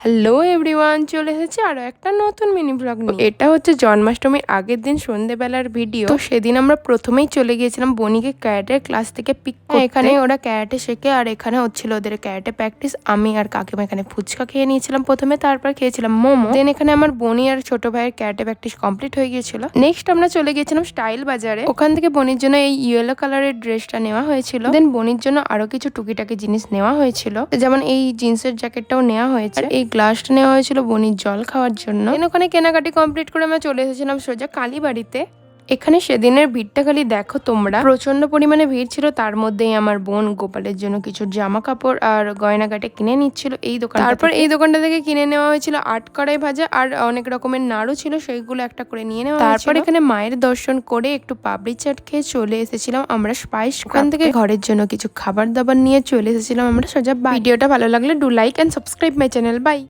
Hello everyone, চলে এসেছে আরো একটা নতুন মিনি ব্লগ নিয়ে। এটা হচ্ছে জন্মাষ্টমীর আগের দিন সন্ধ্যেবেলার ভিডিও। তো সেদিন আমরা প্রথমেই চলে গিয়েছিলাম বনিকে ক্যারাটের ক্লাস থেকে পিক করতে। এখানে ওরা ক্যারাটে শেখে আর এখানে হচ্ছিল ওদের ক্যারাটে প্র্যাকটিস। আমি আর কাকিমা এখানে ফুচকা খেয়ে নিয়েছিলাম প্রথমে, তারপর খেয়েছিলাম মোমো। দেন এখানে আমার বনি আর ছোট ভাইয়ের ক্যারাটে প্র্যাকটিস কমপ্লিট হয়ে গিয়েছিল। নেক্সট আমরা চলে গিয়েছিলাম স্টাইল বাজারে। ওখান থেকে বনির জন্য এই ইয়েলো কালারের ড্রেসটা নেওয়া হয়েছিল। দেন বনির জন্য আরো কিছু টুকিটাকি জিনিস নেওয়া হয়েছিল, যেমন এই জিন্সের জ্যাকেটটাও নেওয়া হয়েছে, এই গ্লাসটা নেওয়া হয়েছিল বনির জল খাওয়ার জন্য। ওখানে কেনাকাটি কমপ্লিট করে আমরা চলে এসেছিলাম সোজা কালীবাড়িতে। এখানে সেদিনের ভিড়টা খালি দেখো তোমরা, প্রচন্ড পরিমাণে ভিড় ছিল। তার মধ্যেই আমার বোন গোপালের জন্য কিছু জামা কাপড় আর গয়নাগাটে কিনে নিচ্ছিল এই দোকান। তারপর এই দোকানটা থেকে কিনে নেওয়া হয়েছিল 8 কড়াই ভাজা আর অনেক রকমের নাড়ু ছিল, সেইগুলো একটা করে নিয়ে নেওয়া। তারপর এখানে মায়ের দর্শন করে একটু পাপড়ি চাট খেয়ে চলে এসেছিলাম আমরা স্পাইস। ওখান থেকে ঘরের জন্য কিছু খাবার দাবার নিয়ে চলে এসেছিলাম আমরা সোজা। ভিডিওটা ভালো লাগলে do like and subscribe my channel. By.